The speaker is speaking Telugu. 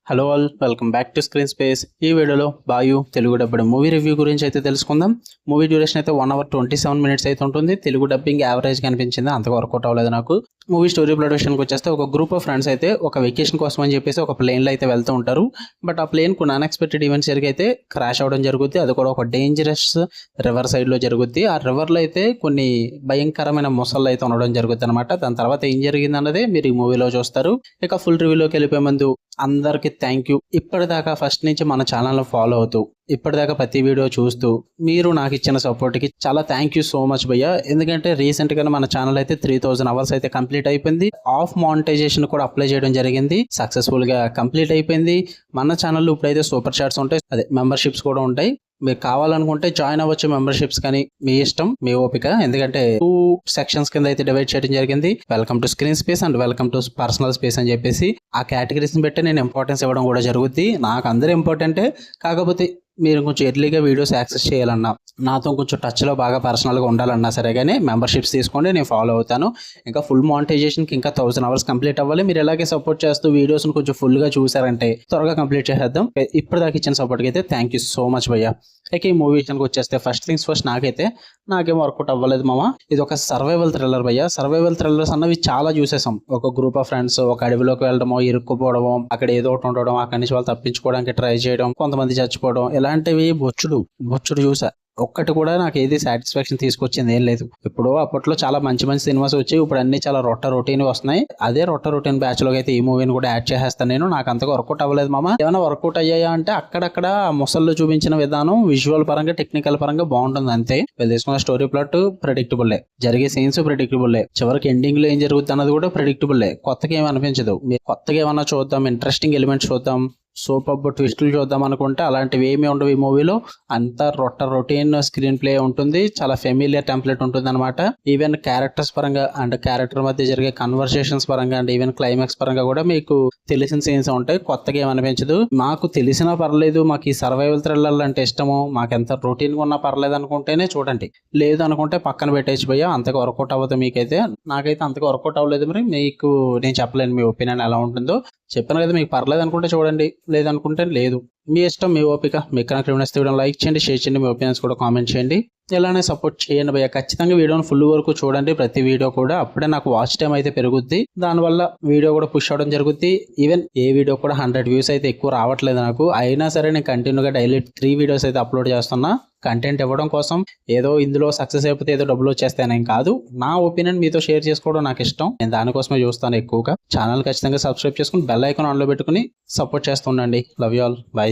Hello all, welcome back to screen space. ఈ వీడియోలో బాయు తెలుగు డబ్బింగ్ మూవీ రివ్యూ గురించి అయితే తెలుసుకుందాం. మూవీ డ్యూరేషన్ అయితే 1 hour 27 minutes అయితే ఉంటుంది. తెలుగు డబ్బింగ్ యావరేజ్ కనిపించింది, అంతగా వర్కౌట్ అవ్వలేదు నాకు. మూవీ స్టోరీ ప్లాట్ విషయానికి వచ్చేస్తే ఒక గ్రూప్ ఆఫ్ ఫ్రెండ్స్ అయితే ఒక వెకేషన్ కోసం అని చెప్పేసి ఒక ప్లేన్లో అయితే వెళ్తూ ఉంటారు. బట్ ఆ ప్లేన్ కొన్ని అన్ఎక్స్పెక్టెడ్ ఈవెంట్స్ జరిగి అయితే క్రాష్ అవ్వడం జరుగుద్ది. అది కూడా ఒక డేంజరస్ రివర్ సైడ్లో జరుగుద్ది. ఆ రివర్లో అయితే కొన్ని భయంకరమైన మొసళ్ళు అయితే ఉండడం జరుగుద్ది అనమాట. దాని తర్వాత ఏం జరిగింది అన్నదే మీరు ఈ మూవీలో చూస్తారు. ఇక ఫుల్ రివ్యూలోకి వెళ్ళిపోయే ముందు అందరికీ థ్యాంక్ యూ. ఇప్పటిదాకా ఫస్ట్ నుంచి మన ఛానల్ని ఫాలో అవుతూ ఇప్పటిదాకా ప్రతి వీడియో చూస్తూ మీరు నాకు ఇచ్చిన సపోర్ట్కి చాలా థ్యాంక్ యూ సో మచ్ భయ్య. ఎందుకంటే రీసెంట్గా మన ఛానల్ అయితే 3000 hours అయితే కంప్లీట్ అయిపోయింది. ఆఫ్ మానిటైజేషన్ కూడా అప్లై చేయడం జరిగింది, సక్సెస్ఫుల్గా కంప్లీట్ అయిపోయింది. మన ఛానల్లో ఇప్పుడైతే సూపర్ చాట్స్ ఉంటాయి, అదే మెంబర్షిప్స్ కూడా ఉంటాయి. మీరు కావాలనుకుంటే జాయిన్ అవ్వచ్చు మెంబర్షిప్స్, కానీ మీ ఇష్టం, మీ ఓపిక. ఎందుకంటే 2 sections కింద అయితే డివైడ్ చేయడం జరిగింది. Welcome to screen space and welcome to personal space అని చెప్పేసి ఆ కేటగిరీస్ ని బట్టి నేను ఇంపార్టెన్స్ ఇవ్వడం కూడా జరుగుద్ది. నాకు అందరూ ఇంపార్టెంటే, కాకపోతే మీరు కొంచెం ఎర్లీగా వీడియోస్ యాక్సెస్ చేయాలన్నా, నాతో కొంచెం టచ్లో బాగా పర్సనల్గా ఉండాలన్నా సరే కానీ మెంబర్షిప్స్ తీసుకోండి, నేను ఫాలో అవుతాను. ఇంకా ఫుల్ మానిటైజేషన్కి ఇంకా 1000 hours కంప్లీట్ అవ్వాలి. మీరు ఎలాగే సపోర్ట్ చేస్తూ వీడియోస్ని కొంచెం ఫుల్గా చూసారంటే త్వరగా కంప్లీట్ చేసేద్దాం. ఇప్పటిదాకా ఇచ్చిన సపోర్ట్కి అయితే థ్యాంక్ యూ సో మచ్ భయ్య. ఇక ఈ మూవీ విషయానికి వచ్చేస్తే ఫస్ట్ థింగ్స్ ఫస్ట్, నాకేం వర్కౌట్ అవ్వలేదు మామ. ఇది ఒక సర్వైవల్ థ్రిల్లర్ భయ్య. సర్వైవల్ థ్రిల్లర్స్ అన్నవి చాలా చూసేసాం. ఒక గ్రూప్ ఆఫ్ ఫ్రెండ్స్ ఒక అడవిలోకి వెళ్ళడమో, ఇరుక్కుపోవడమో, అక్కడ ఏదో ఒకటి ఉండడం, అక్కడి నుంచి వాళ్ళు తప్పించుకోవడానికి ట్రై చేయడం, కొంతమంది చచ్చిపోవడం, ఇలాంటివి బొచ్చుడు చూసా. ఒక్కటి కూడా నాకు ఏది సాటిస్ఫాక్షన్ తీసుకొచ్చింది ఏం లేదు. ఇప్పుడు అప్పట్లో చాలా మంచి సినిమాస్ వచ్చి ఇప్పుడు అన్ని చాలా రొటీన్ వస్తున్నాయి. అదే రొటీన్ బ్యాచ్ లోకి అయితే ఈ మూవీని కూడా యాడ్ చేసేస్తాను నేను. నాకు అంతగా వర్కౌట్ అవ్వలేదు మామ. ఏమైనా వర్కౌట్ అయ్యాయా అంటే అక్కడక్కడ ముసళ్ళు చూపించిన విధానం విజువల్ పరంగా, టెక్నికల్ పరంగా బాగుంటుంది అంతే. వీళ్ళు తీసుకున్న స్టోరీ ప్లాట్ ప్రెడిక్టబుల్లే, జరిగే సీన్స్ ప్రెడిక్టబుల్లే, చివరికి ఎండింగ్ లో ఏం జరుగుతుంది అన్నది కూడా ప్రెడిక్టబుల్లే. కొత్తగా ఏమి అనిపించదు. మీరు కొత్తగా ఏమన్నా చూద్దాం, ఇంట్రెస్టింగ్ ఎలిమెంట్స్ చూద్దాం, సూపర్ ట్విస్టులు చూద్దాం అనుకుంటే అలాంటివి ఏమీ ఉండవు ఈ మూవీలో. అంతా రొటీన్ స్క్రీన్ ప్లే ఉంటుంది, చాలా ఫెమిలియర్ టెంప్లెట్ ఉంటుంది అనమాట. ఈవెన్ క్యారెక్టర్స్ పరంగా అండ్ క్యారెక్టర్ మధ్య జరిగే కన్వర్సేషన్స్ పరంగా అండ్ ఈవెన్ క్లైమాక్స్ పరంగా కూడా మీకు తెలిసిన సీన్స్ ఉంటాయి. కొత్తగా ఏమనిపించదు. మాకు తెలిసినా పర్లేదు, మాకు ఈ సర్వైవల్ థ్రిల్లర్లు అంటే ఇష్టము, మాకు ఎంత రొటీన్గా ఉన్నా పర్లేదు అనుకుంటేనే చూడండి, లేదు అనుకుంటే పక్కన పెట్టేసి పోయా. అంతగా వర్కౌట్ అవ్వదు మీకైతే. నాకైతే అంతగా వర్కౌట్ అవ్వలేదు. మరి మీకు నేను చెప్పలేను మీ ఒపీనియన్ ఎలా ఉంటుందో. చెప్పాను కదా, మీకు పర్లేదు అనుకుంటే చూడండి, లేదనుకుంటే లేదు. మీ ఇష్టం, మీ ఓపిక. మీకు కనుక వీడియో లైక్ చేయండి, షేర్ చేయండి, మీ ఒపీనియన్స్ కూడా కామెంట్ చేయండి. ఇలానే సపోర్ట్ చేయండి భయ్య. ఖచ్చితంగా వీడియోని ఫుల్ వరకు చూడండి, ప్రతి వీడియో కూడా. అప్పుడే నాకు వాచ్ టైం అయితే పెరుగుద్ది, దానివల్ల వీడియో కూడా పుష్ అవడం జరుగుద్ది. ఈవెన్ ఏ వీడియో కూడా 100 views అయితే ఎక్కువ రావట్లేదు నాకు. అయినా సరే నేను కంటిన్యూగా డైలీ 3 videos అయితే అప్లోడ్ చేస్తున్నా, కంటెంట్ ఇవ్వడం కోసం. ఏదో ఇందులో సక్సెస్ అయిపోతే ఏదో డబ్బులు వచ్చేస్తాయనేం కాదు. నా ఒపీనియన్ మీతో షేర్ చేసుకోవడం నాకు ఇష్టం, నేను దానికోసమే చూస్తాను ఎక్కువగా. ఛానల్ ఖచ్చితంగా సబ్స్క్రైబ్ చేసుకుని బెల్ ఐకాన్ ఆన్లో పెట్టుకుని సపోర్ట్ చేస్తుండండి. Love you all, by.